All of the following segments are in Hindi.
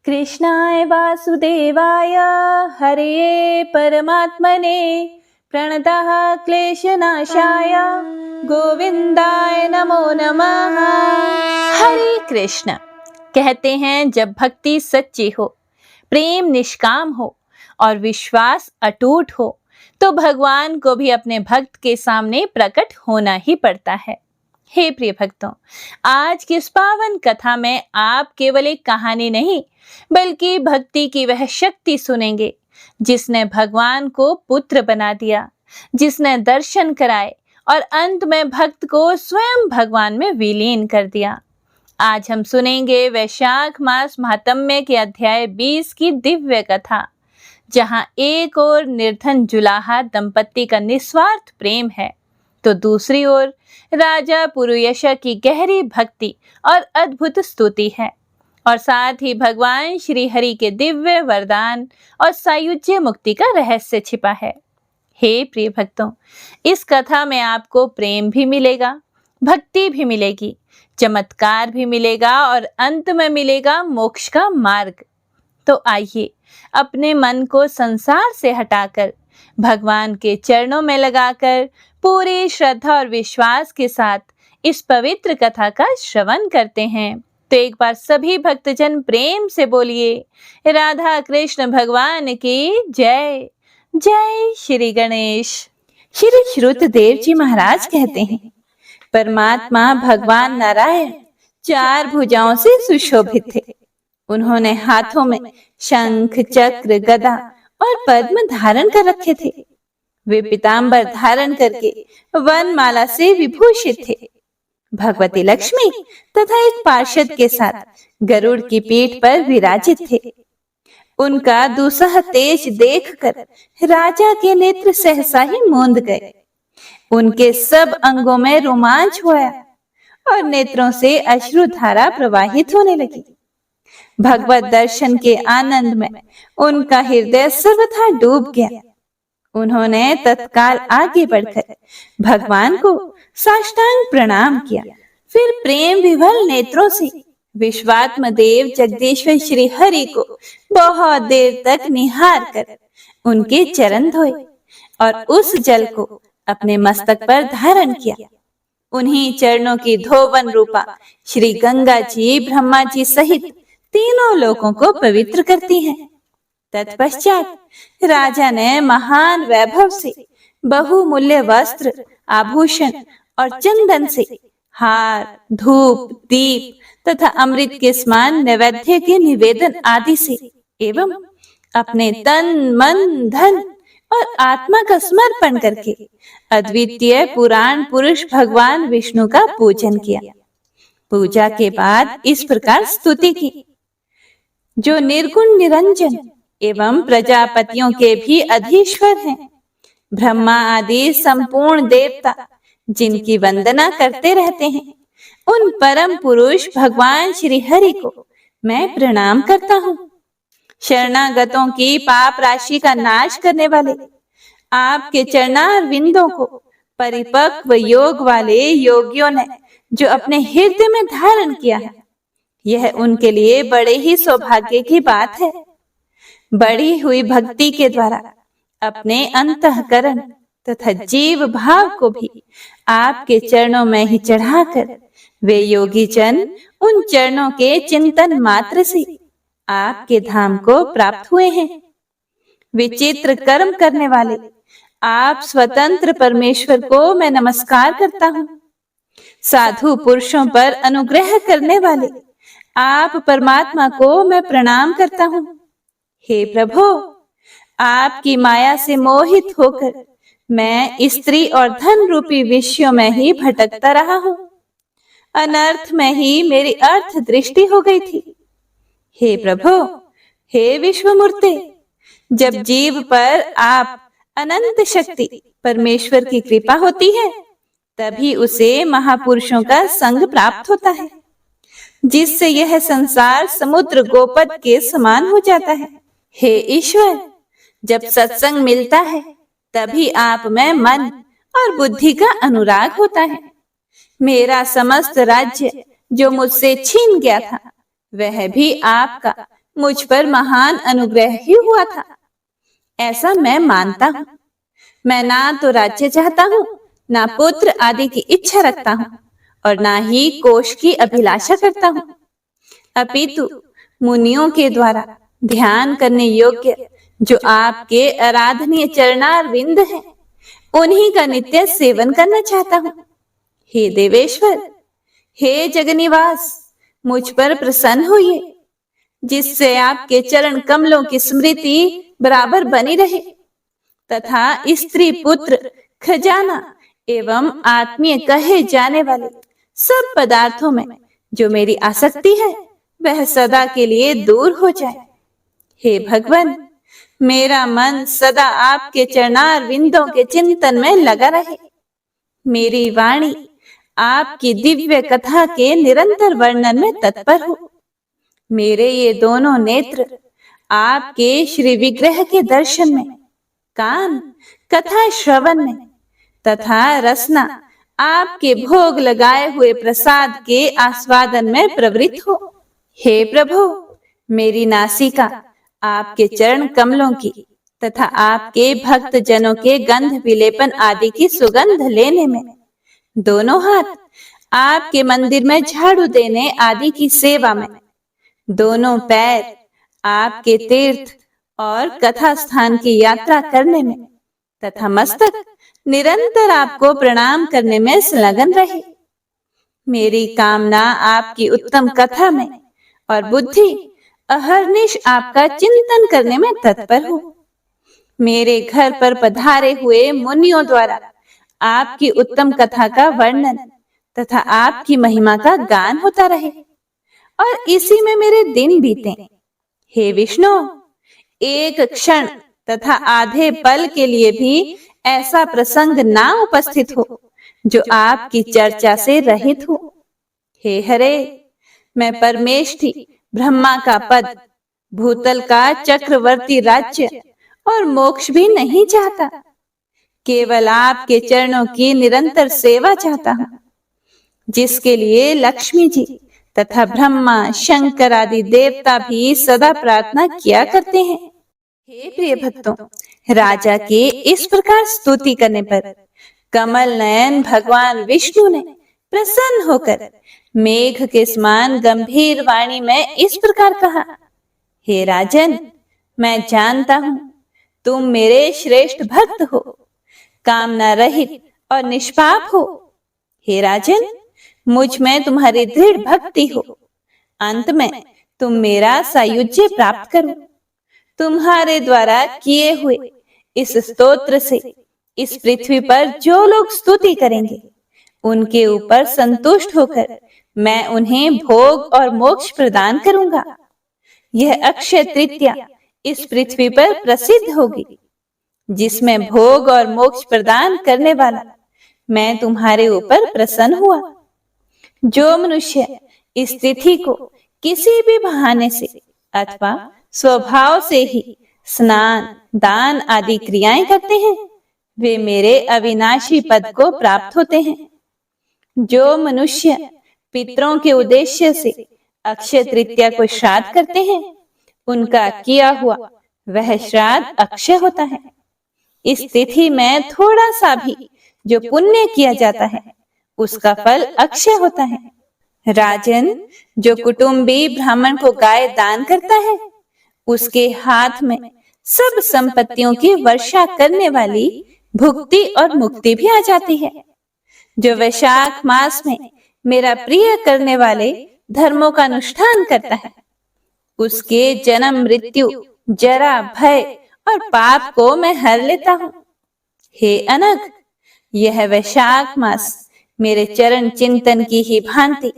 कृष्णाय वासुदेवाय हरये परमात्मने प्रणतः क्लेशनाशाय गोविंदाय नमो नमः। हरे कृष्ण। कहते हैं जब भक्ति सच्ची हो, प्रेम निष्काम हो और विश्वास अटूट हो तो भगवान को भी अपने भक्त के सामने प्रकट होना ही पड़ता है। हे प्रिय भक्तों, आज की इस पावन कथा में आप केवल एक कहानी नहीं बल्कि भक्ति की वह शक्ति सुनेंगे जिसने भगवान को पुत्र बना दिया, जिसने दर्शन कराए और अंत में भक्त को स्वयं भगवान में विलीन कर दिया। आज हम सुनेंगे वैशाख मास महात्म्य के अध्याय 20 की दिव्य कथा, जहां एक ओर निर्धन जुलाहा दंपत्ति का निस्वार्थ प्रेम है तो दूसरी ओर राजा पुरुयशा की गहरी भक्ति और अद्भुत स्तुति है, और साथ ही भगवान श्री हरि के दिव्य वरदान और सायुज्य मुक्ति का रहस्य छिपा है। हे प्रिय भक्तों, इस कथा में आपको प्रेम भी मिलेगा, भक्ति भी मिलेगी, चमत्कार भी मिलेगा और अंत में मिलेगा मोक्ष का मार्ग। तो आइए अपने मन को संसार से हटाकर भगवान के चरणों में लगाकर पूरी श्रद्धा और विश्वास के साथ इस पवित्र कथा का श्रवण करते हैं। तो एक बार सभी भक्तजन प्रेम से बोलिए राधा कृष्ण भगवान की जय। जय श्री गणेश। श्री श्रुतदेव जी महाराज कहते हैं, परमात्मा भगवान नारायण 4 भुजाओं से सुशोभित थे। उन्होंने हाथों में शंख, चक्र, गदा और पद्म धारण कर रखे थे। वे पीतांबर धारण करके वनमाला से विभूषित थे। भगवती लक्ष्मी तथा एक पार्षद के साथ गरुड़ की पीठ पर विराजित थे। उनका दुसह तेज देखकर राजा के नेत्र सहसा ही मूंद गए। उनके सब अंगों में रोमांच हुआ और नेत्रों से अश्रुधारा प्रवाहित होने लगी। भगवत दर्शन के आनंद में उनका हृदय सर्वथा डूब गया। उन्होंने तत्काल आगे बढ़कर भगवान को साष्टांग प्रणाम किया। फिर प्रेम विभल नेत्रों से विश्वात्म देव जगदीश्वर श्री हरि को बहुत देर तक निहार कर उनके चरण धोए और उस जल को अपने मस्तक पर धारण किया। उन्हीं चरणों की धोवन रूपा श्री गंगा जी ब्रह्मा जी सहित तीनों लोगों को पवित्र करती हैं। तत्पश्चात राजा ने महान वैभव से बहुमूल्य वस्त्र, आभूषण और चंदन से हार, धूप, दीप तथा अमृत के समान नैवेद्य के निवेदन आदि से एवं अपने तन, मन, धन और आत्मा का समर्पण करके अद्वितीय पुराण पुरुष भगवान विष्णु का पूजन किया। पूजा के बाद इस प्रकार स्तुति की, जो निर्गुण निरंजन एवं प्रजापतियों के भी अधीश्वर हैं, ब्रह्मा आदि संपूर्ण देवता जिनकी वंदना करते रहते हैं, उन परम पुरुष भगवान श्री हरि को मैं प्रणाम करता हूँ। शरणागतों की पाप राशि का नाश करने वाले आपके चरणारविंदों को परिपक्व योग वाले योगियों ने जो अपने हृदय में धारण किया है, यह उनके लिए बड़े ही सौभाग्य की बात है। बढ़ी हुई भक्ति के द्वारा अपने अंतःकरण तथा जीव भाव को भी आपके चरणों में ही चढ़ाकर वे योगी जन उन चरणों के चिंतन मात्र से आपके धाम को प्राप्त हुए हैं। विचित्र कर्म करने वाले आप स्वतंत्र परमेश्वर को मैं नमस्कार करता हूँ। साधु पुरुषों पर अनुग्रह करने वाले आप परमात्मा को मैं प्रणाम करता हूँ। हे प्रभु, आपकी माया से मोहित होकर मैं स्त्री और धन रूपी विषयों में ही भटकता रहा हूँ। अनर्थ में ही मेरी अर्थ दृष्टि हो गई थी। हे प्रभु, हे विश्वमूर्ते, जब जीव पर आप अनंत शक्ति परमेश्वर की कृपा होती है तभी उसे महापुरुषों का संग प्राप्त होता है, जिससे यह संसार समुद्र गोपद के समान हो जाता है। हे ईश्वर, जब सत्संग मिलता है तभी आप में मन और बुद्धि का अनुराग होता है। मेरा समस्त राज्य जो मुझसे छीन गया था वह भी आपका मुझ पर महान अनुग्रह ही हुआ था, ऐसा मैं मानता हूँ। मैं ना तो राज्य चाहता हूँ, ना पुत्र आदि की इच्छा रखता हूँ, और ना ही कोष की अभिलाषा करता हूँ। अपितु मुनियों के द्वारा ध्यान करने योग्य जो आपके आराधनीय चरणारविंद हैं, उन्हीं का नित्य सेवन करना चाहता हूँ। हे देवेश्वर, हे जगनिवास, मुझ पर प्रसन्न होइए, जिससे आपके चरण कमलों की स्मृति बराबर बनी रहे तथा स्त्री पुत्र खजाना एवं आत्मीय कहे जाने वाले सब पदार्थों में जो मेरी आसक्ति है वह सदा के लिए दूर हो जाए। हे भगवान, मेरा मन सदा आपके चरणार विंदों के चिंतन में लगा रहे। मेरी वाणी आपकी दिव्य कथा के निरंतर वर्णन में तत्पर हो। मेरे ये दोनों नेत्र आपके श्री विग्रह के दर्शन में, कान कथा श्रवण में तथा रसना आपके भोग लगाए हुए प्रसाद के आस्वादन में प्रवृत्त हो। हे प्रभु, मेरी नासिका आपके चरण कमलों की तथा आपके भक्त जनों के गंध विलेपन आदि की सुगंध लेने में, दोनों हाथ आपके मंदिर में झाड़ू देने आदि की सेवा में, दोनों पैर आपके तीर्थ और कथा स्थान की यात्रा करने में तथा मस्तक निरंतर आपको प्रणाम करने में संलग्न रहे। मेरी कामना आपकी उत्तम कथा में और बुद्धि अहर्निश आपका चिंतन करने में तत्पर हो। मेरे घर पर पधारे हुए मुनियों द्वारा आपकी उत्तम कथा का वर्णन तथा आपकी महिमा का गान होता रहे और इसी में मेरे दिन बीते। हे विष्णु, एक क्षण तथा आधे पल के लिए भी ऐसा प्रसंग ना उपस्थित हो जो आपकी चर्चा से रहित हो। हे हरे, मैं परमेष्ठी ब्रह्मा का पद, भूतल का चक्रवर्ती राज्य और मोक्ष भी नहीं चाहता, केवल आपके चरणों की निरंतर सेवा चाहता हूँ, जिसके लिए लक्ष्मी जी तथा ब्रह्मा शंकर आदि देवता भी सदा प्रार्थना किया करते हैं। हे प्रिय भक्तों, राजा के इस प्रकार स्तुति करने पर कमल नयन भगवान विष्णु ने प्रसन्न होकर मेघ के समान गंभीर वाणी में इस प्रकार कहा, हे राजन, मैं जानता हूं तुम मेरे श्रेष्ठ भक्त हो, कामना रहित और निष्पाप हो। हे राजन, मुझ में तुम्हारी दृढ़ भक्ति हो। अंत में तुम मेरा सायुज्य प्राप्त करो। तुम्हारे द्वारा किए हुए इस स्तोत्र से इस पृथ्वी पर जो लोग स्तुति करेंगे, उनके ऊपर संतुष्ट होकर मैं उन्हें भोग और मोक्ष प्रदान करूंगा। यह अक्षय तृतीया इस पृथ्वी पर प्रसिद्ध होगी, जिसमें भोग और मोक्ष प्रदान करने वाला मैं तुम्हारे ऊपर प्रसन्न हुआ। जो मनुष्य इस तिथि को किसी भी बहाने से अथवा स्वभाव से ही स्नान, दान आदि क्रियाएं करते हैं, वे मेरे अविनाशी पद को प्राप्त होते हैं। जो मनुष्य पितरों के उद्देश्य से अक्षय तृतीया को श्राद्ध करते हैं, उनका किया हुआ वह श्राद्ध अक्षय होता है। इस तिथि में थोड़ा सा भी जो पुण्य किया जाता है, उसका फल अक्षय होता है। राजन, जो कुटुंबी ब्राह्मण को गाय दान करता है, उसके हाथ में सब संपत्तियों की वर्षा करने वाली भुक्ति और मुक्ति भी आ जाती है। जो वैशाख मास में मेरा प्रिय करने वाले धर्मों का अनुष्ठान करता है, उसके जन्म, मृत्यु, जरा, भय और पाप को मैं हर लेता हूँ। हे अनघ, यह वैशाख मास मेरे चरण चिंतन की ही भांति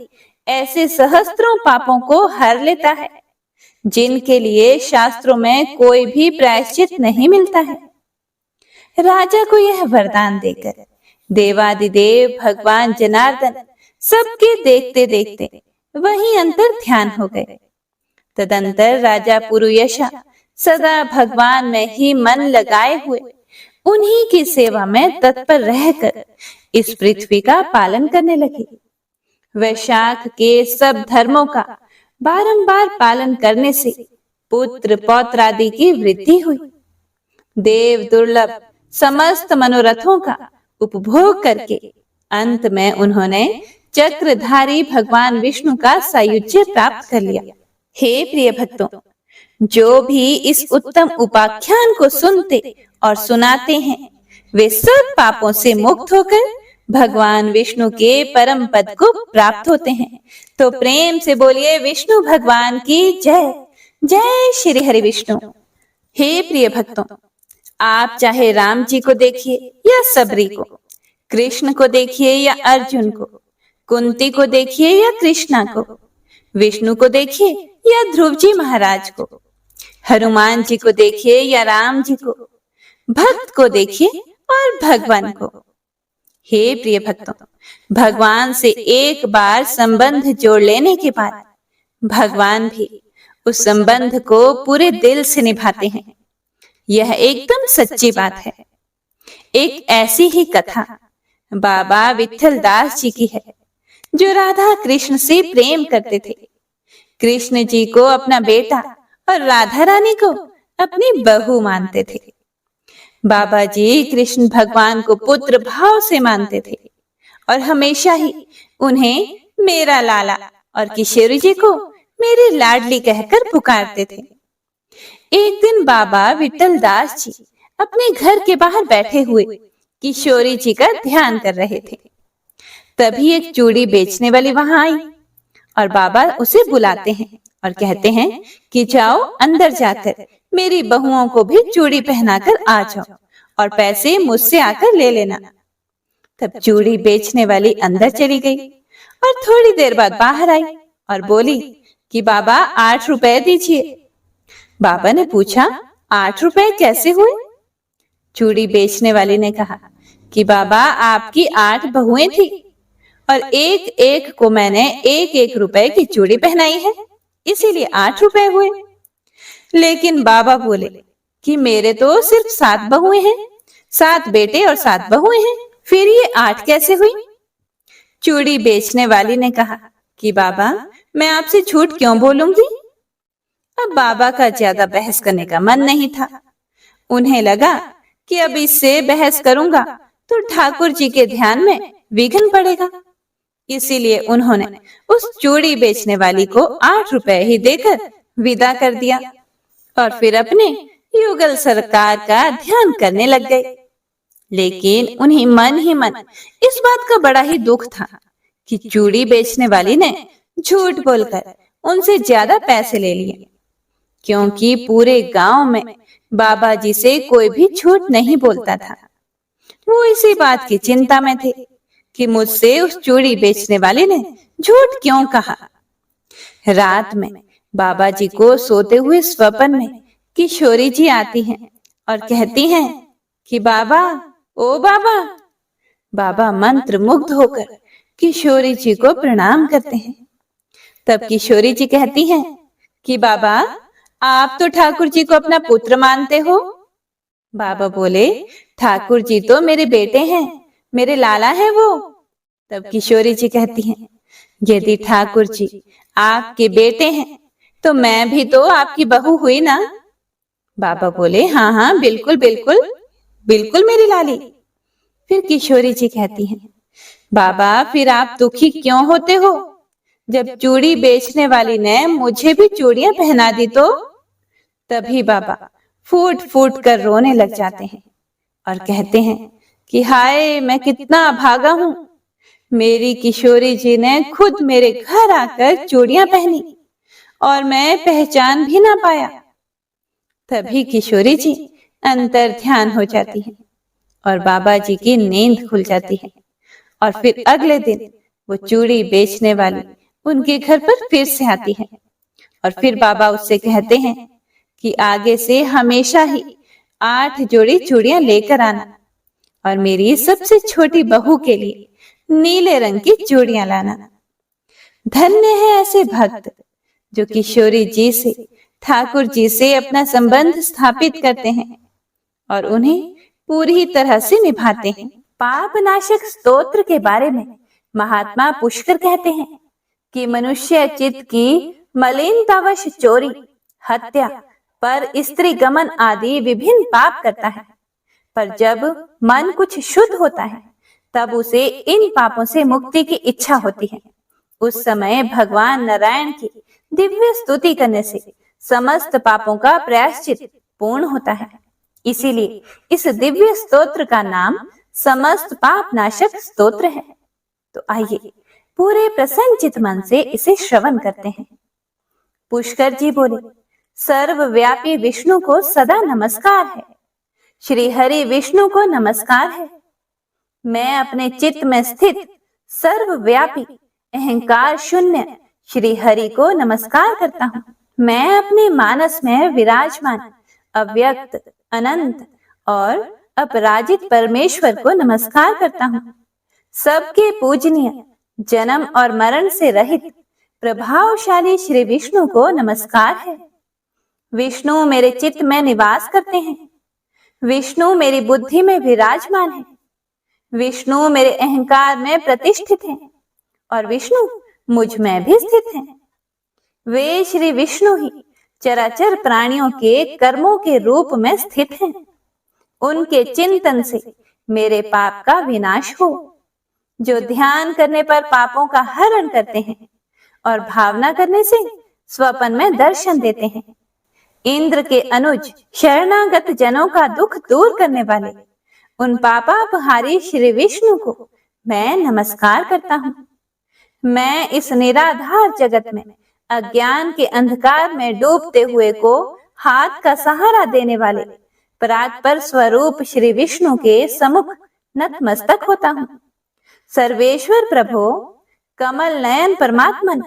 ऐसे सहस्त्रों पापों को हर लेता है, जिनके लिए शास्त्रों में कोई भी प्रायश्चित नहीं मिलता है। राजा को यह वरदान देकर देवादिदेव भगवान जनार्दन सबके देखते देखते वहीं अंतर ध्यान हो गए। तदंतर राजा पुरुयशा सदा भगवान में ही मन लगाए हुए उन्हीं की सेवा में तत्पर रहकर इस पृथ्वी का पालन करने लगे। वैशाख के सब धर्मों का बारंबार पालन करने से पुत्र पौत्र आदि की वृद्धि हुई। देव दुर्लभ समस्त मनोरथों का उपभोग करके अंत में उन्होंने चक्रधारी भगवान विष्णु का सायुज्य प्राप्त कर लिया। हे प्रिय भक्तों, जो भी इस उत्तम उपाख्यान को सुनते और सुनाते हैं वे सब पापों से मुक्त होकर भगवान विष्णु के परम पद को प्राप्त होते हैं। तो प्रेम से बोलिए विष्णु भगवान की जय। जय श्री हरि विष्णु। हे प्रिय भक्तों, आप चाहे राम जी को देखिए या सबरी को, कृष्ण को देखिए या अर्जुन को, कुंती को देखिए या कृष्णा को, विष्णु को देखिए या ध्रुव जी महाराज को, हनुमान जी को देखिए या राम जी को, भक्त को देखिए और भगवान को। हे प्रिय भक्तों, भगवान से एक बार संबंध जोड़ लेने के बाद भगवान भी उस संबंध को पूरे दिल से निभाते हैं। यह एकदम सच्ची बात है। एक ऐसी ही कथा बाबा विठल दास जी की है, जो राधा कृष्ण से प्रेम करते थे। कृष्ण जी को अपना बेटा और राधा रानी को अपनी बहू मानते थे। बाबा जी कृष्ण भगवान को पुत्र भाव से मानते थे और हमेशा ही उन्हें मेरा लाला और किशोरी जी को मेरी लाडली कहकर पुकारते थे। एक दिन बाबा विठल दास जी अपने घर के बाहर बैठे हुए किशोरी जी का ध्यान कर रहे थे। तभी एक चूड़ी बेचने वाली वहां आई और बाबा उसे बुलाते हैं और कहते हैं कि जाओ अंदर जाकर मेरी बहुओं को भी चूड़ी पहनाकर आ जाओ और पैसे मुझसे आकर ले लेना। तब चूड़ी बेचने वाली अंदर चली गई और थोड़ी देर बाद बाहर आई और बोली कि बाबा 8 रुपए दीजिए। बाबा ने पूछा 8 रुपए कैसे हुए? चूड़ी बेचने वाली ने कहा कि बाबा आपकी 8 बहुएं थी और एक एक को मैंने 1-1 रुपए की चूड़ी पहनाई है, इसीलिए 8 रुपए हुए। लेकिन बाबा बोले कि मेरे तो सिर्फ 7 बहुएं हैं, 7 बेटे और 7 बहुएं हैं, फिर ये 8 कैसे हुई? चूड़ी बेचने वाली ने कहा कि बाबा मैं आपसे झूठ क्यों बोलूंगी? अब बाबा का ज्यादा बहस करने का मन नहीं था। उन्हें लगा कि अब इससे बहस करूंगा तो ठाकुर जी के ध्यान में विघ्न पड़ेगा, इसीलिए उन्होंने उस चूड़ी बेचने वाली को 8 रुपए ही देकर विदा कर दिया और फिर अपने युगल सरकार का ध्यान करने लग गए। लेकिन उन्हें मन ही मन इस बात का बड़ा ही दुख था कि चूड़ी बेचने वाली ने झूठ बोलकर उनसे ज्यादा पैसे ले लिए, क्योंकि पूरे गांव में बाबा जी से कोई भी झूठ नहीं बोलता था। वो इसी बात की चिंता में थे कि मुझसे उस चूड़ी बेचने वाले ने झूठ क्यों कहा। रात में बाबा जी को सोते हुए स्वप्न में किशोरी जी आती हैं और कहती हैं कि बाबा, ओ बाबा। बाबा मंत्र मुग्ध होकर किशोरी जी को प्रणाम करते हैं। तब किशोरी जी कहती हैं कि बाबा आप तो ठाकुर जी को अपना पुत्र मानते हो। बाबा बोले ठाकुर जी तो मेरे बेटे हैं, मेरे लाला हैं वो। तब किशोरी जी कहती हैं यदि ठाकुर जी आपके बेटे हैं तो मैं भी तो आपकी बहू हुई ना। बाबा बोले हाँ हाँ बिल्कुल बिल्कुल बिल्कुल मेरी लाली। फिर किशोरी जी कहती हैं बाबा फिर आप दुखी क्यों होते हो? जब चूड़ी बेचने वाली ने मुझे भी चूड़ियां पहना दी तो? तभी बाबा फूट फूट कर रोने लग जाते हैं और कहते हैं कि हाय मैं कितना अभागा हूं, मेरी किशोरी जी ने खुद मेरे घर आकर चूड़ियां पहनी और मैं पहचान भी ना पाया। तभी किशोरी जी अंतर ध्यान हो जाती है और बाबा जी की नींद खुल जाती है और फिर अगले दिन वो चूड़ी बेचने वाली उनके घर पर फिर से आती है और फिर बाबा उससे कहते हैं कि आगे से हमेशा ही 8 जोड़ी चूड़ियां लेकर आना और मेरी सबसे छोटी बहू के लिए नीले रंग की चूड़ियां लाना। धन्य है ऐसे भक्त जो किशोरी जी से, ठाकुर जी से अपना संबंध स्थापित करते हैं और उन्हें पूरी तरह से निभाते हैं। पाप नाशक स्तोत्र के बारे में महात्मा पुष्कर कहते हैं कि मनुष्य चित्त की मलिनतावश चोरी हत्या, पर स्त्री गमन आदि विभिन्न पाप करता है। पर जब मन कुछ शुद्ध होता है तब उसे इन पापों से मुक्ति की इच्छा होती है। उस समय भगवान नारायण की दिव्य स्तुति करने से समस्त पापों का प्रायश्चित पूर्ण होता है। इसीलिए इस दिव्य स्तोत्र का नाम समस्त पाप नाशक स्तोत्र है। तो आइए पूरे प्रसन्नचित मन से इसे श्रवण करते हैं। पुष्कर जी बोले, सर्वव्यापी विष्णु को सदा नमस्कार है। श्री हरि विष्णु को नमस्कार है। मैं अपने चित्त में स्थित सर्वव्यापी अहंकार शून्य श्री हरि को नमस्कार करता हूँ। मैं अपने मानस में विराजमान अव्यक्त, अनंत और अपराजित परमेश्वर को नमस्कार करता हूँ। सबके पूजनीय, जन्म और मरण से रहित प्रभावशाली श्री विष्णु को नमस्कार है। विष्णु मेरे चित्त में निवास करते हैं। विष्णु मेरी बुद्धि में विराजमान है। विष्णु मेरे अहंकार में प्रतिष्ठित हैं और विष्णु मुझ में भी स्थित हैं। वे श्री विष्णु ही चराचर प्राणियों के कर्मों के रूप में स्थित हैं। उनके चिंतन से मेरे पाप का विनाश हो। जो ध्यान करने पर पापों का हरण करते हैं और भावना करने से स्वप्न में दर्शन देते हैं। इंद्र के अनुज शरणागत जनों का दुख दूर करने वाले उन पापापहारी श्री विष्णु को मैं नमस्कार करता हूँ। मैं इस निराधार जगत में अज्ञान के अंधकार में डूबते हुए को हाथ का सहारा देने वाले परात्पर स्वरूप श्री विष्णु के सम्मुख नतमस्तक होता हूँ। सर्वेश्वर प्रभो, कमल नयन परमात्मन,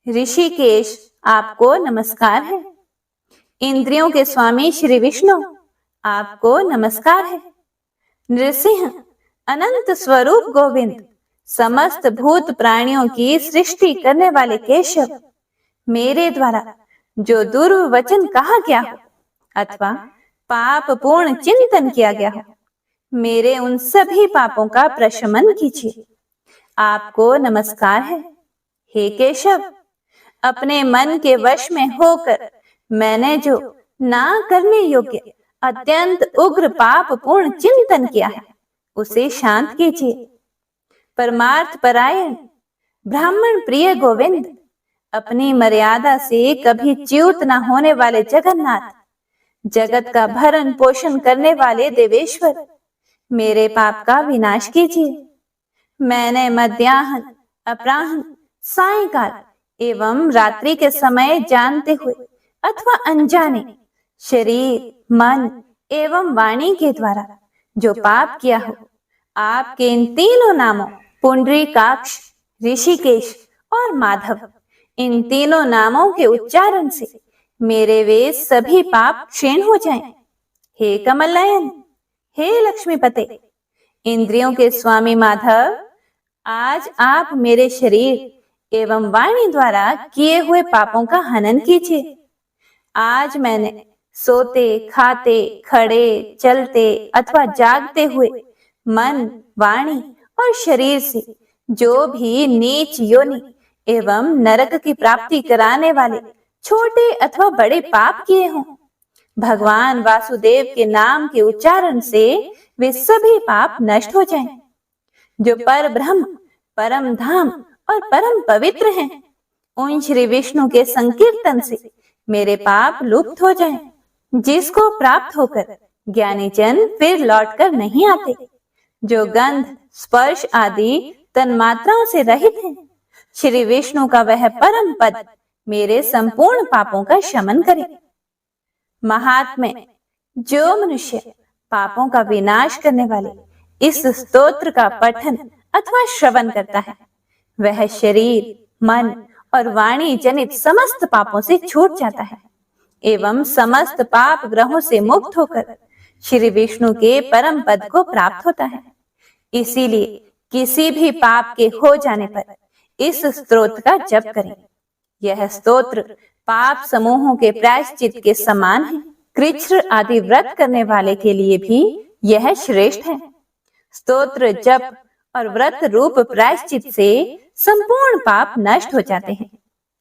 ऋषिकेश आपको नमस्कार है। इंद्रियों के स्वामी श्री विष्णु आपको नमस्कार है। नृसिंह, अनंत स्वरूप गोविंद, समस्त भूत प्राणियों की सृष्टि करने वाले केशव, मेरे द्वारा जो दुर्वचन कहा गया हो अथवा पाप पूर्ण चिंतन किया गया हो, मेरे उन सभी पापों का प्रशमन कीजिए। आपको नमस्कार है। हे केशव, अपने मन के वश में होकर मैंने जो ना करने योग्य अत्यंत उग्र पाप पूर्ण चिंतन किया है उसे शांत कीजिए। परमार्थ परायण ब्राह्मण प्रिय गोविंद, अपनी मर्यादा से कभी च्युत न होने वाले जगन्नाथ, जगत का भरण पोषण करने वाले देवेश्वर, मेरे पाप का विनाश कीजिए। मैंने मध्याह्न, अपराह्न, सायंकाल एवं रात्रि के समय जानते हुए अथवा अनजाने शरीर, मन एवं वाणी के द्वारा जो पाप किया हो, आपके इन तीनों नामों पुंडरीकाक्ष, ऋषिकेश और माधव, इन तीनों नामों के उच्चारण से मेरे वे सभी पाप क्षीण हो जाएं। हे कमल नयन, हे लक्ष्मीपते, इंद्रियों के स्वामी माधव, आज आप मेरे शरीर एवं वाणी द्वारा किए हुए पापों का हनन कीजिए। आज मैंने सोते, खाते, खड़े, चलते अथवा जागते हुए मन, वाणी और शरीर से जो भी नीच योनि एवं नरक की प्राप्ति कराने वाले छोटे अथवा बड़े पाप किए हों, भगवान वासुदेव के नाम के उच्चारण से वे सभी पाप नष्ट हो जाएं। जो पर ब्रह्म, परम धाम और परम पवित्र हैं, उन श्री विष्णु के संकीर्तन से मेरे पाप लुप्त हो जाएं। जिसको प्राप्त होकर ज्ञानी जन फिर लौटकर नहीं आते, जो गंध, स्पर्श आदि तन्मात्राओं से रहित हैं, श्री विष्णु का वह परम पद मेरे संपूर्ण पापों का शमन करे। महात्म्य, जो मनुष्य पापों का विनाश करने वाले इस स्तोत्र का पठन अथवा श्रवण करता है, वह शरीर, मन और वाणी जनित समस्त पापों से छूट जाता है एवं समस्त पाप ग्रहों से मुक्त होकर श्री विष्णु के परम पद को प्राप्त होता है। इसीलिए किसी भी पाप के हो जाने पर इस स्तोत्र का जप करें। यह स्तोत्र पाप समूहों के प्रायश्चित के समान है। कृच्छ्र आदि व्रत करने वाले के लिए भी यह श्रेष्ठ है। स्तोत्र, जप और व्रत रूप प्रायश्चित से संपूर्ण पाप नष्ट हो जाते हैं।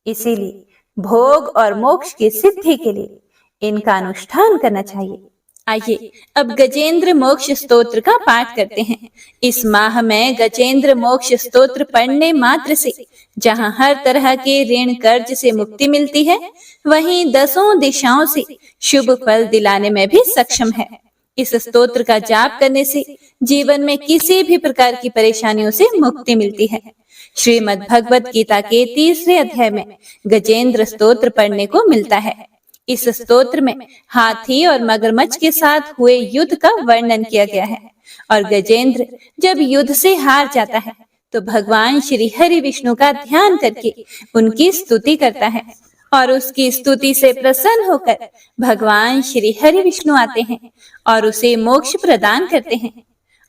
इसीलिए भोग और मोक्ष की सिद्धि के लिए इनका अनुष्ठान करना चाहिए। आइए अब गजेंद्र मोक्ष स्तोत्र का पाठ करते हैं। इस माह में गजेंद्र मोक्ष स्तोत्र पढ़ने मात्र से जहां हर तरह के ऋण कर्ज से मुक्ति मिलती है, वहीं 10 दिशाओं से शुभ फल दिलाने में भी सक्षम है। इस स्तोत्र का जाप करने से जीवन में किसी भी प्रकार की परेशानियों से मुक्ति मिलती है। श्रीमद् भगवत गीता के 3रे अध्याय में गजेंद्र स्तोत्र पढ़ने को मिलता है। इस स्तोत्र में हाथी और मगरमच्छ के साथ हुए युद्ध का वर्णन किया गया है और गजेंद्र जब युद्ध से हार जाता है तो भगवान श्री हरि विष्णु का ध्यान करके उनकी स्तुति करता है और उसकी स्तुति से प्रसन्न होकर भगवान श्री हरि विष्णु आते हैं और उसे मोक्ष प्रदान करते हैं।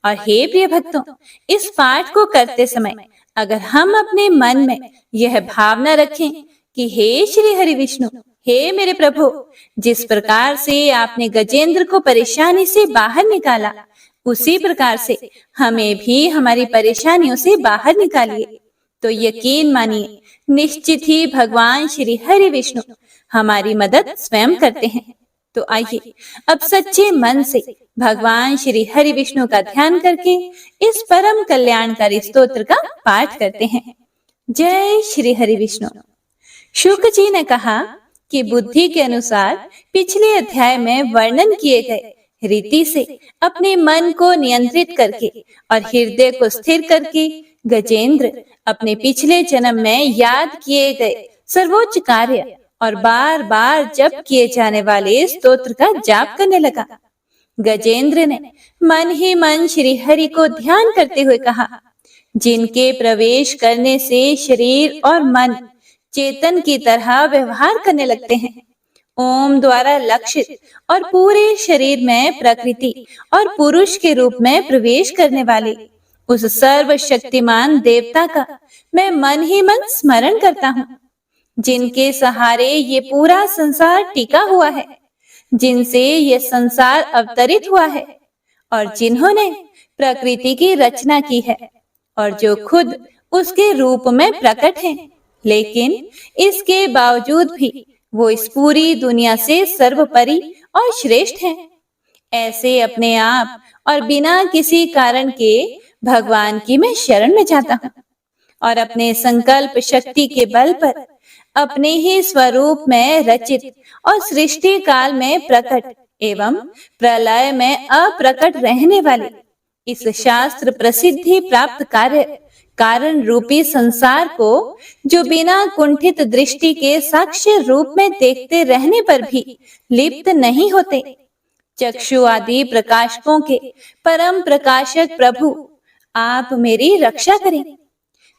और हे प्रिय भक्तों, इस पाठ को करते समय अगर हम अपने मन में यह भावना रखें कि हे श्री हरि विष्णु, हे मेरे प्रभु, जिस प्रकार से आपने गजेंद्र को परेशानी से बाहर निकाला, उसी प्रकार से हमें भी हमारी परेशानियों से बाहर निकालिए, तो यकीन मानिए निश्चित ही भगवान श्री हरि विष्णु हमारी मदद स्वयं करते हैं। तो आइए अब सच्चे मन से भगवान श्री हरि विष्णु का ध्यान करके इस परम कल्याणकारी स्तोत्र का पाठ करते हैं। जय श्री हरि विष्णु। शुक जी ने कहा कि बुद्धि के अनुसार पिछले अध्याय में वर्णन किए गए रीति से अपने मन को नियंत्रित करके और हृदय को स्थिर करके गजेंद्र अपने पिछले जन्म में याद किए गए सर्वोच्च कार्य और बार बार जप किए जाने वाले स्तोत्र का जाप करने लगा। गजेंद्र ने मन ही मन श्री हरि को ध्यान करते हुए कहा, जिनके प्रवेश करने से शरीर और मन चेतन की तरह व्यवहार करने लगते हैं, ओम द्वारा लक्षित और पूरे शरीर में प्रकृति और पुरुष के रूप में प्रवेश करने वाले उस सर्वशक्तिमान देवता का मैं मन ही मन स्मरण करता हूँ, जिनके सहारे ये पूरा संसार टिका हुआ है, जिनसे ये संसार अवतरित हुआ है और जिन्होंने प्रकृति की रचना की है और जो खुद उसके रूप में प्रकट हैं, लेकिन इसके बावजूद भी वो इस पूरी दुनिया से सर्वोपरि और श्रेष्ठ हैं। ऐसे अपने आप और बिना किसी कारण के भगवान की मैं शरण में जाता हूँ और अपने संकल्प शक्ति के बल पर अपने ही स्वरूप में रचित और सृष्टि काल में प्रकट एवं प्रलय में अप्रकट रहने वाले इस शास्त्र प्रसिद्धि प्राप्त कार्य कारण रूपी संसार को, जो बिना कुंठित दृष्टि के साक्ष्य रूप में देखते रहने पर भी लिप्त नहीं होते, चक्षु आदि प्रकाशकों के परम प्रकाशक प्रभु, आप मेरी रक्षा करें।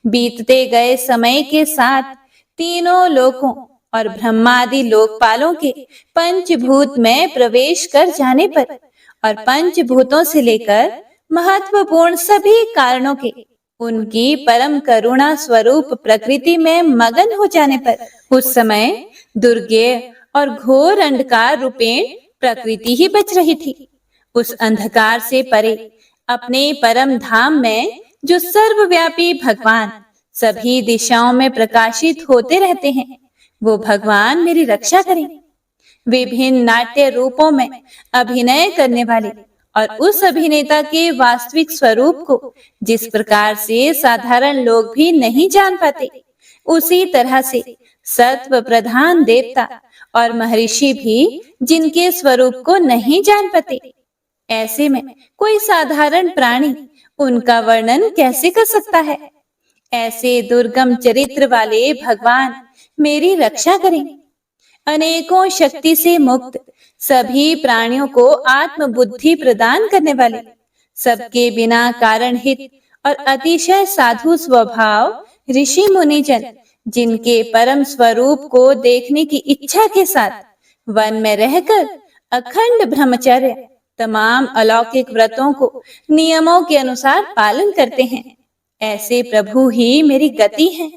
बीतते गए समय के साथ तीनों लोकों और ब्रह्मादि लोकपालों के पंचभूत में प्रवेश कर जाने पर और पंचभूतों से लेकर महत्वपूर्ण सभी कारणों के उनकी परम करुणा स्वरूप प्रकृति में मगन हो जाने पर उस समय दुर्गेय और घोर अंधकार रूपेण प्रकृति ही बच रही थी। उस अंधकार से परे अपने परम धाम में जो सर्वव्यापी भगवान सभी दिशाओं में प्रकाशित होते रहते हैं, वो भगवान मेरी रक्षा करें। विभिन्न नाट्य रूपों में अभिनय करने वाले और उस अभिनेता के वास्तविक स्वरूप को जिस प्रकार से साधारण लोग भी नहीं जान पाते, उसी तरह से सत्व प्रधान देवता और महर्षि भी जिनके स्वरूप को नहीं जान पाते, ऐसे में कोई साधारण प्राणी उनका वर्णन कैसे कर सकता है। ऐसे दुर्गम चरित्र वाले भगवान मेरी रक्षा करें। अनेकों शक्ति से मुक्त सभी प्राणियों को आत्म बुद्धि प्रदान करने वाले, सबके बिना कारण हित और अतिशय साधु स्वभाव ऋषि मुनिजन, जिनके परम स्वरूप को देखने की इच्छा के साथ वन में रहकर अखंड ब्रह्मचर्य तमाम अलौकिक व्रतों को नियमों के अनुसार पालन करते हैं, ऐसे प्रभु ही मेरी गति है।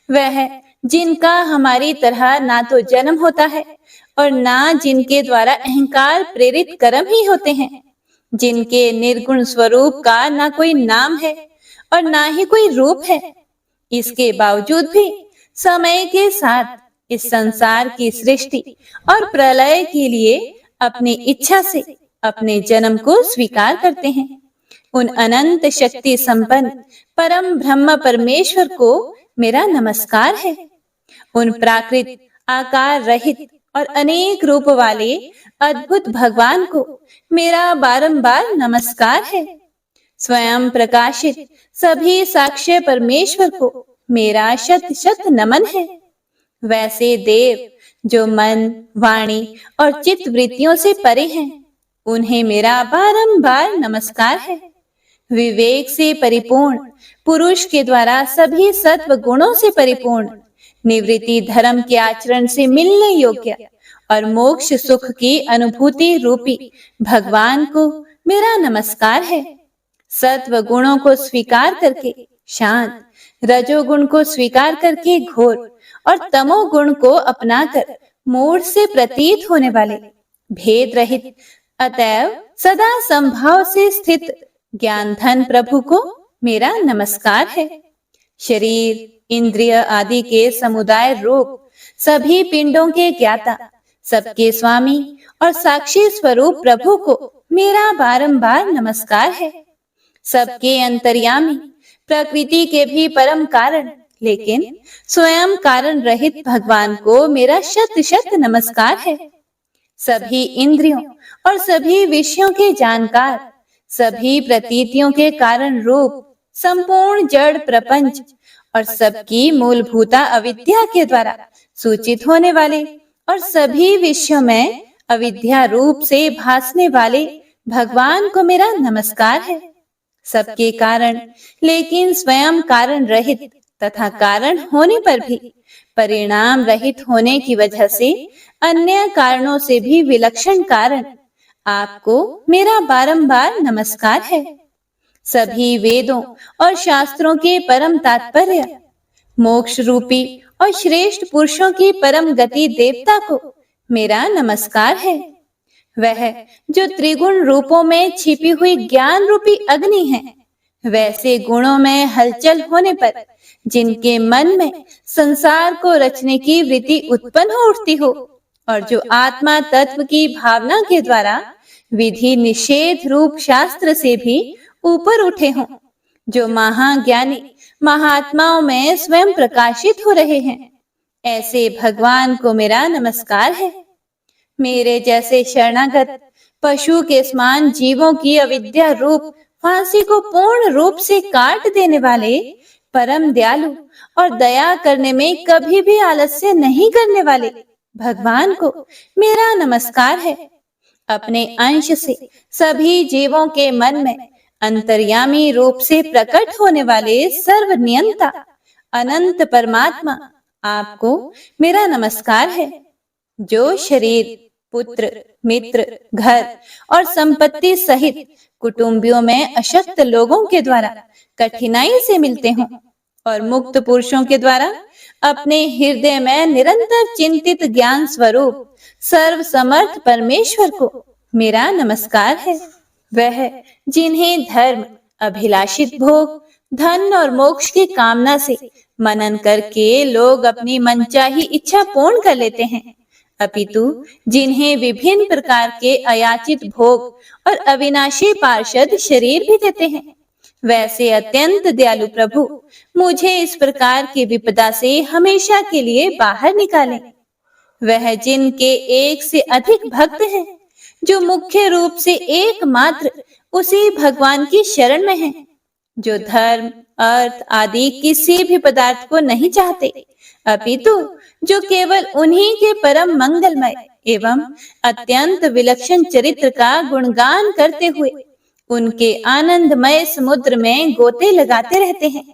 वह जिनका हमारी तरह ना तो जन्म होता है और ना जिनके द्वारा अहंकार प्रेरित कर्म ही होते हैं, जिनके निर्गुण स्वरूप का ना कोई नाम है और ना ही कोई रूप है, इसके बावजूद भी समय के साथ इस संसार की सृष्टि और प्रलय के लिए अपनी इच्छा से अपने जन्म को स्वीकार करते हैं। उन अनंत शक्ति संपन्न परम ब्रह्म परमेश्वर को मेरा नमस्कार है। उन प्राकृत आकार रहित और अनेक रूप वाले अद्भुत भगवान को मेरा बारंबार नमस्कार है। स्वयं प्रकाशित सभी साक्ष्य परमेश्वर को मेरा शत शत नमन है। वैसे देव जो मन, वाणी और चित्त वृत्तियों से परे हैं, उन्हें मेरा बारंबार नमस्कार है। विवेक से परिपूर्ण पुरुष के द्वारा सभी सत्व गुणों से परिपूर्ण निवृत्ति धर्म के आचरण से मिलने योग्य और मोक्ष सुख की अनुभूति रूपी भगवान को मेरा नमस्कार है। सत्व गुणों को स्वीकार करके शांत, रजोगुण को स्वीकार करके घोर और तमोगुण को अपनाकर मूढ़ से प्रतीत होने वाले भेद रहित अतएव सदा संभाव से स्थित ज्ञान धन प्रभु को मेरा नमस्कार है। शरीर, इंद्रिय आदि के समुदाय रूप सभी पिंडों के ज्ञाता, सबके स्वामी और साक्षी स्वरूप प्रभु को मेरा बारंबार नमस्कार है। सबके अंतर्यामी, प्रकृति के भी परम कारण लेकिन स्वयं कारण रहित भगवान को मेरा शत शत नमस्कार है। सभी इंद्रियों और सभी विषयों के जानकार, सभी प्रतीतियों के कारण रूप संपूर्ण जड़ प्रपंच और सबकी मूलभूता अविद्या के द्वारा सूचित होने वाले और सभी विषयों में अविद्या रूप से भासने वाले भगवान को मेरा नमस्कार है। सबके कारण लेकिन स्वयं कारण रहित तथा कारण होने पर भी परिणाम रहित होने की वजह से अन्य कारणों से भी विलक्षण कारण आपको मेरा बारंबार नमस्कार है। सभी वेदों और शास्त्रों के परम तात्पर्य, मोक्ष रूपी और श्रेष्ठ पुरुषों की परम गति देवता को मेरा नमस्कार है। वह जो त्रिगुण रूपों में छिपी हुई ज्ञान रूपी अग्नि है, वैसे गुणों में हलचल होने पर जिनके मन में संसार को रचने की वृत्ति उत्पन्न हो उठती हो और जो आत्मा तत्व की भावना के द्वारा विधि निषेध रूप शास्त्र से भी ऊपर उठे हों, जो महाज्ञानी महात्माओं में स्वयं प्रकाशित हो रहे हैं, ऐसे भगवान को मेरा नमस्कार है। मेरे जैसे शरणागत पशु के समान जीवों की अविद्या रूप फांसी को पूर्ण रूप से काट देने वाले परम दयालु और दया करने में कभी भी आलस्य नहीं करने वाले भगवान को मेरा नमस्कार है। अपने अंश से सभी जीवों के मन में अंतर्यामी रूप से प्रकट होने वाले सर्वनियंता अनंत परमात्मा आपको मेरा नमस्कार है। जो शरीर, पुत्र, मित्र, घर और संपत्ति सहित कुटुंबियों में अशक्त लोगों के द्वारा कठिनाई से मिलते हों और मुक्त पुरुषों के द्वारा अपने हृदय में निरंतर चिंतित ज्ञान स्वरूप सर्व समर्थ परमेश्वर को मेरा नमस्कार है। वह जिन्हें धर्म, अभिलाषित भोग, धन और मोक्ष की कामना से मनन करके लोग अपनी मनचाही इच्छा पूर्ण कर लेते हैं, अपितु जिन्हें विभिन्न प्रकार के अयाचित भोग और अविनाशी पार्षद शरीर भी देते हैं, वैसे अत्यंत दयालु प्रभु मुझे इस प्रकार की विपदा से हमेशा के लिए बाहर निकालें। वह जिनके एक से अधिक भक्त हैं, जो मुख्य रूप से एकमात्र उसी भगवान की शरण में हैं, जो धर्म, अर्थ आदि किसी भी पदार्थ को नहीं चाहते, अपितु जो केवल उन्हीं के परम मंगलमय एवं अत्यंत विलक्षण चरित्र का गुणगान करते हुए उनके आनंदमय समुद्र में गोते लगाते रहते हैं।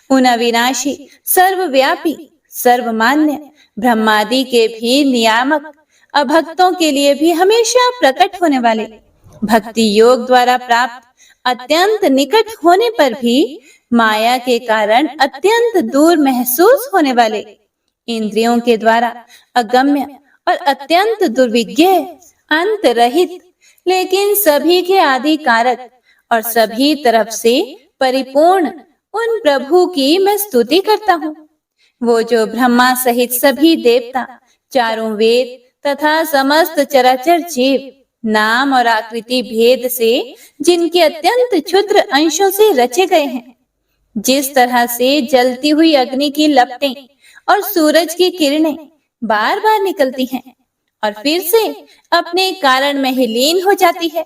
उन अविनाशी, सर्वव्यापी, सर्वमान्य ब्रह्मादि के भी नियामक, अभक्तों के लिए भी हमेशा प्रकट होने वाले, भक्ति योग द्वारा प्राप्त अत्यंत निकट होने पर भी माया के कारण अत्यंत दूर महसूस होने वाले, इंद्रियों के द्वारा अगम्य और अत्यंत दुर्विज्ञ, अंत रहित लेकिन सभी के आदि कारक और सभी तरफ से परिपूर्ण उन प्रभु की मैं स्तुति करता हूँ। वो जो ब्रह्मा सहित सभी देवता, चारों वेद तथा समस्त चराचर जीव नाम और आकृति भेद से जिनके अत्यंत क्षुद्र अंशों से रचे गए हैं, जिस तरह से जलती हुई अग्नि की लपटें और सूरज की किरणें बार बार निकलती हैं और फिर से अपने कारण में ही लीन हो जाती है,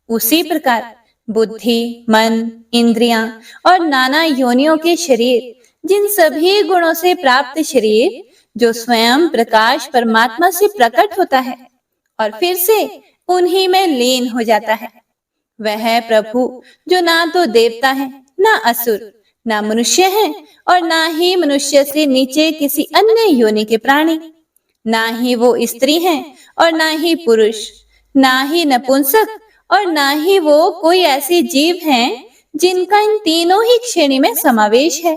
उसी प्रकार बुद्धि, मन, इंद्रियां और नाना योनियों के शरीर, जिन सभी गुणों से प्राप्त शरीर जो स्वयं प्रकाश परमात्मा से प्रकट होता है और फिर से उन्हीं में लीन हो जाता है, वह प्रभु जो ना तो देवता है, ना असुर, ना मनुष्य है और ना ही मनुष्य से नीचे किसी अन्य योनि के प्राणी, ना ही वो स्त्री हैं और ना ही पुरुष, ना ही नपुंसक और ना ही वो कोई ऐसे जीव हैं जिनका इन तीनों ही श्रेणी में समावेश है।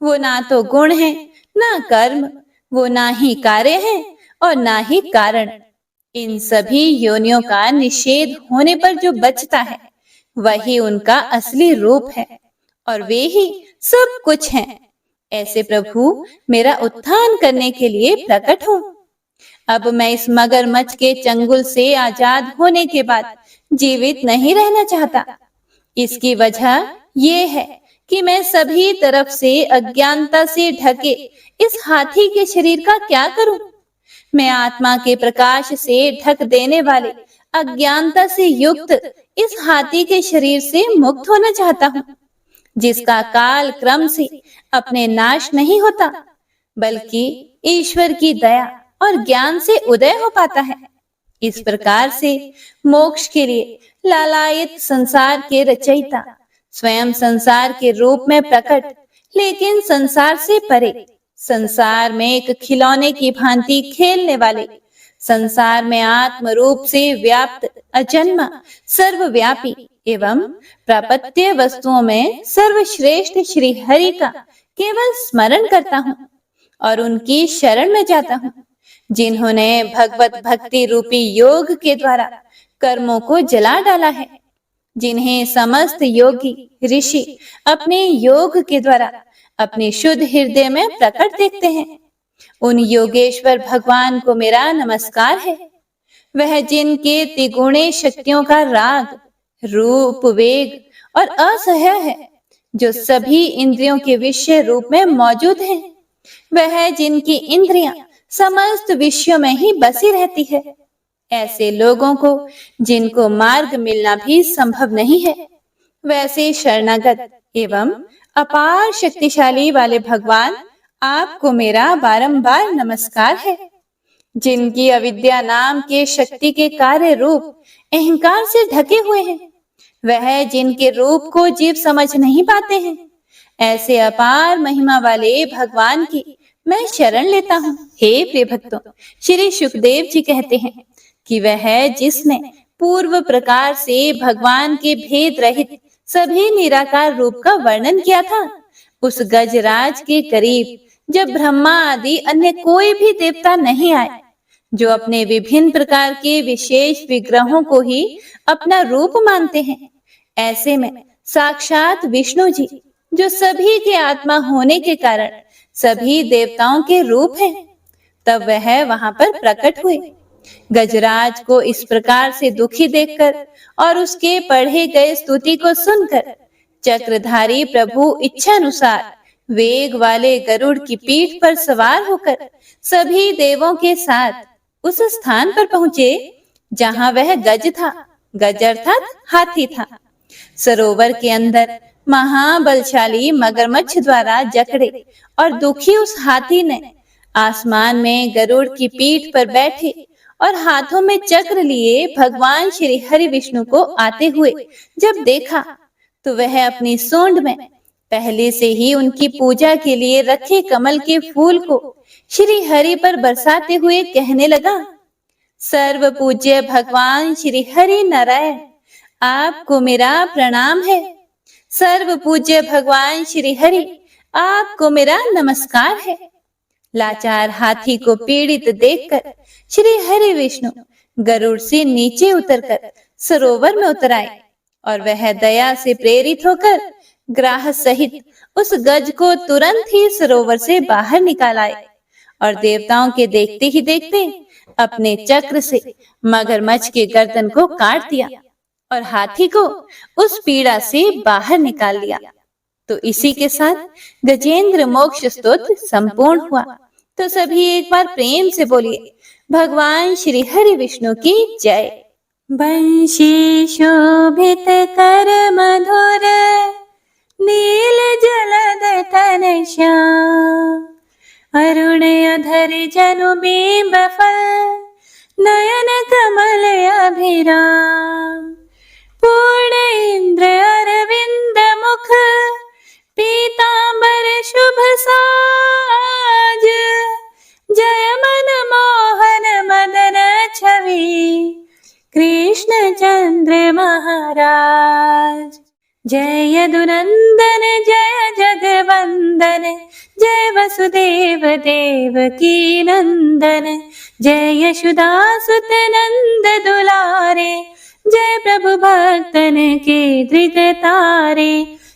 वो ना तो गुण है, ना कर्म, वो ना ही कार्य है और ना ही कारण। इन सभी योनियों का निषेध होने पर जो बचता है वही उनका असली रूप है और वे ही सब कुछ हैं। ऐसे प्रभु मेरा उत्थान करने के लिए प्रकट हो। अब मैं इस मगरमच्छ के चंगुल से आजाद होने के बाद जीवित नहीं रहना चाहता। इसकी वजह ये है कि मैं सभी तरफ से अज्ञानता से ढके इस हाथी के शरीर का क्या करूं? मैं आत्मा के प्रकाश से ढक देने वाले अज्ञानता से युक्त इस हाथी के शरीर से मुक्त होना चाहता हूं, जिसका काल क्रम से अपने नाश नहीं होता, बल्कि ईश्वर की दया और ज्ञान से उदय हो पाता है। इस प्रकार से मोक्ष के लिए लालायित संसार के रचयिता स्वयं संसार के रूप में प्रकट, लेकिन संसार से परे, संसार में एक खिलौने की भांति खेलने वाले, संसार में आत्म रूप से व्याप्त, अजन्मा, सर्वव्यापी एवं प्रापत्य वस्तुओं में सर्वश्रेष्ठ श्री हरि का केवल स्मरण करता हूँ और उनकी शरण में जाता हूँ, जिन्होंने भगवत भक्ति रूपी योग के द्वारा कर्मों को जला डाला है, जिन्हें समस्त योगी ऋषि अपने योग के द्वारा अपने शुद्ध हृदय में प्रकट देखते हैं। उन योगेश्वर भगवान को मेरा नमस्कार है। वह जिनके त्रिगुणे शक्तियों का राग, रूप, वेग और असह्य है, जो सभी इंद्रियों के विषय रूप में मौजूद हैं। वह जिनकी इंद्रियां समस्त विषयों में ही बसी रहती है। ऐसे लोगों को जिनको मार्ग मिलना भी संभव नहीं है, वैसे शरणागत एवं अपार शक्तिशाली वाले भगवान आपको मेरा बारंबार नमस्कार है। जिनकी अविद्या नाम के शक्ति के कार्य रूप अहंकार से ढके हुए हैं, वह जिनके रूप को जीव समझ नहीं पाते हैं, ऐसे अपार महिमा वाले भगवान की मैं शरण लेता हूँ। हे प्रिय भक्तों, श्री सुखदेव जी कहते हैं कि वह जिसने पूर्व प्रकार से भगवान के भेद रहित सभी निराकार रूप का वर्णन किया था, उस गजराज के करीब जब ब्रह्मा आदि अन्य कोई भी देवता नहीं आए, जो अपने विभिन्न प्रकार के विशेष विग्रहों को ही अपना रूप मानते हैं, ऐसे में साक्षात विष्णु जी, जो सभी के आत्मा होने के कारण सभी देवताओं के रूप हैं, तब वह वहां पर प्रकट हुए। गजराज को इस प्रकार से दुखी देखकर और उसके पढ़े गए स्तुति को सुनकर चक्रधारी प्रभु इच्छानुसार वेग वाले गरुड़ की पीठ पर सवार होकर सभी देवों के साथ उस स्थान पर पहुंचे जहां वह गज था। गज अर्थात हाथी था। सरोवर के अंदर महाबलशाली मगरमच्छ द्वारा जकड़े और दुखी उस हाथी ने आसमान में गरुड़ की पीठ पर बैठे और हाथों में चक्र लिए भगवान श्री हरि विष्णु को आते हुए जब देखा, तो वह अपनी सूंड में पहले से ही उनकी पूजा के लिए रखे कमल के फूल को श्री हरि पर बरसाते हुए कहने लगा, सर्व पूज्य भगवान श्री हरि नारायण, आपको मेरा प्रणाम है। सर्व पूज्य भगवान श्री हरि, आपको मेरा नमस्कार है। लाचार हाथी को पीड़ित देखकर श्री हरि विष्णु गरुड़ से नीचे उतरकर सरोवर में उतर आए और वह दया से प्रेरित होकर ग्राह सहित उस गज को तुरंत ही सरोवर से बाहर निकाल आए और देवताओं के देखते ही देखते अपने चक्र से मगरमच्छ के गर्दन को काट दिया और हाथी को उस पीड़ा से बाहर निकाल लिया। तो इसी के साथ गजेंद्र मोक्ष स्तोत्र संपूर्ण हुआ। तो सभी एक बार प्रेम से बोलिए, भगवान श्री हरि विष्णु की जय। बंशी शोभित कर मधुर नील जलद तन श्याम, अरुण अधर जनु बिंब फल नयन कमल अभिराम, पूर्ण इंद्र अरविंद मुख पीतांबर शुभ साज, जय मन मोहन मदन छवि कृष्ण चंद्र महाराज। जय यदुनंदन जय जगवंदन, जय वसुदेव देवकी नंदन, जय यशोदासुत नंद दुलारे, जय प्रभु भक्तन के दृग तारे,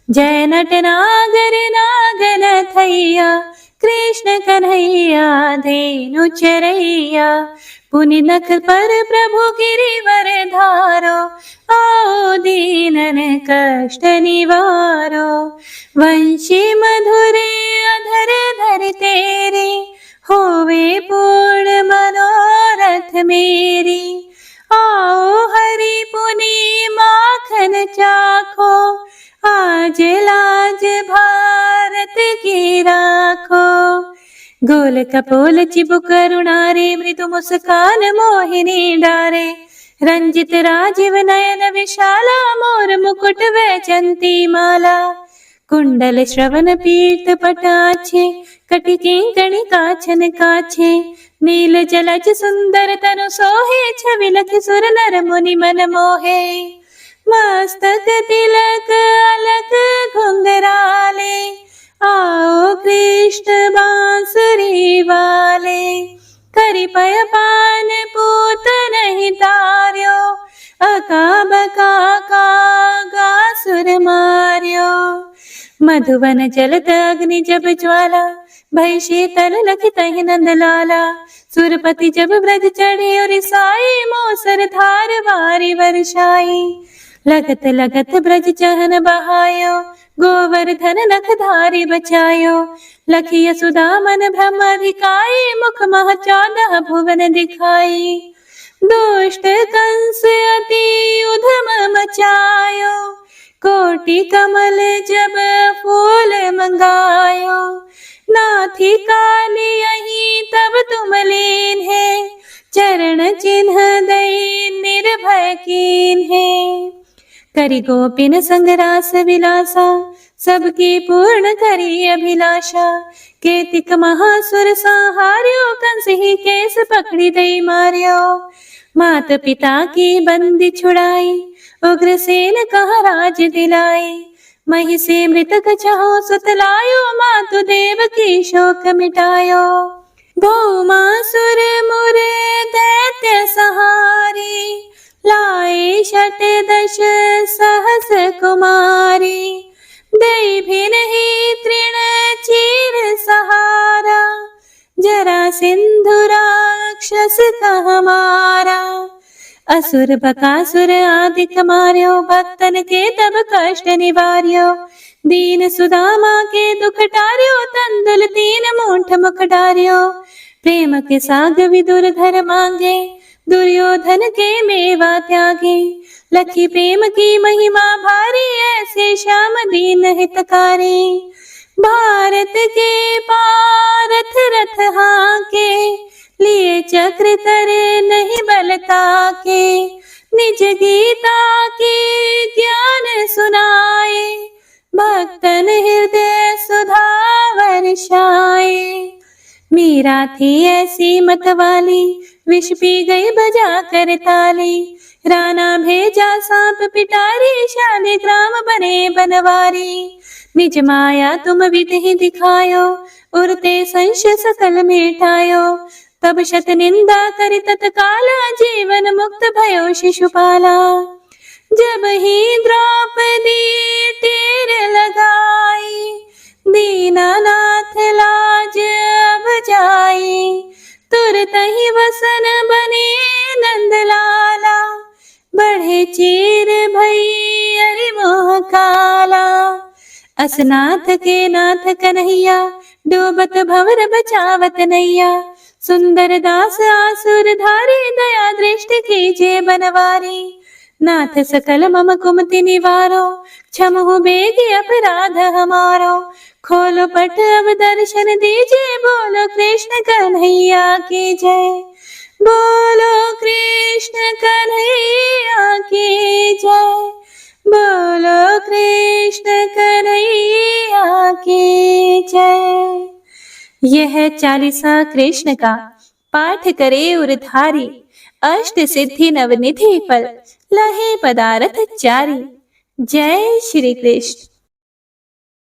जय नट नागर नागन थैया कृष्ण कन्हैया धेनु चरैया, पुनि नख पर प्रभु गिरिवर धारो, आओ दीनन कष्ट निवारो, वंशी मधुरे अधर धर तेरे, होवे पूर्ण मनोरथ मेरी, आओ हरि पुनि माखन चाखो, आज लाज भारत की राखो, गोल कपोल चिबुक करुणारे, मृदु मुस्कान मोहिनी डारे, रंजित राजीव नयन विशाला, मोर मुकुट वैजंती माला, कुंडल श्रवण पीत पटाछे, कटिके कणि काछन काछे, नील जलज सुंदर तनु सोहे, छवि लख सुर नर मुनि मन मोहे, मस्तक तिलक अलक घुंघराले, आओ कृष्ण बांसुरी वाले, करि पय पान पूत नहीं तार्यो, अका बका का सुर मार्यो, मधुवन जलत अग्नि जब ज्वाला, भय शीतल लखित नंद लाला, सुरपति जब ब्रज चढ़े और साई, मोसर धार वारी वर्षाई, लगत लगत ब्रज चहन बहायो, गोवर्धन नख धारी बचायो, लखी यशोदा मन ब्रह्माधिकाई, मुख मह 14 भुवन दिखाई, दुष्ट कंस अति उधम मचायो, कोटि कमल जब फूल मंगायो, नाथी काली यही तब तुम लीन है, चरण चिन्ह दई निर्भय कीन है, करि गोपिन संग रास विलासा, सबकी पूर्ण करी अभिलाषा, केतिक महासुर संहार्यो, कंस ही केस पकड़ी दई मार्यो, मात पिता की बंदी छुड़ाई, उग्रसेन कहा राज दिलाई, मही से मृतक छहो सुतलायो, मातु देव की शोक मिटायो, भौमासुर मुरे दैत्य सहारी, लाए 68 सहस कुमारी, दई भिन ही तृण चीर सहारा, जरा सिंधु राक्षस कह मारा, असुर बकासुर आदिक मार्यो, भक्तन के तब कष्ट निवार्यो, दीन सुदामा के दुख टार्यो, तंदुल 3 मूठ मुख डार्यो, प्रेम के साग विदुर धर मांगे, दुर्योधन के मेवा त्यागे, लखी प्रेम की महिमा भारी, ऐसे श्याम दीन हितकारी, भारत के पारथ रथ हाके, लिए चक्र करे नहीं बलता के, निज गीता के ज्ञान सुनाए, भक्तन हृदय सुधा वर्षाए, मीरा थी ऐसी मतवाली, विष पी गई बजा कर ताली, राणा भेजा सांप पिटारी, शालिग्राम बने बनवारी, निज माया तुम विधि दिखायो, उरते संश सकल मिटायो, तब शत निंदा करि तत्काला, जीवन मुक्त भयो शिशुपाला, जब ही द्रौपदी तीर लगा और तही वसन बने नंदलाला, बढ़े चीर भई अरि मोह काला। असनाथ के नाथ कन्हैया, डूबत भंवर बचावत नैया। सुंदर दास आसुर धारी, दया दृष्टि कीजे बनवारी। नाथ सकल मम कुमति निवारो, क्षमहु बेगी अपराध हमारो। खोलो पट अब दर्शन दीजिए, बोलो कृष्ण कन्हैया की जय। बोलो कृष्ण कन्हैया की जय। बोलो कृष्ण कन्हैया की जय। यह चालीसा कृष्ण का पाठ करे उरधारी, अष्ट सिद्धि नवनिधि फल लहे पदारथ चारी। जय श्री कृष्ण।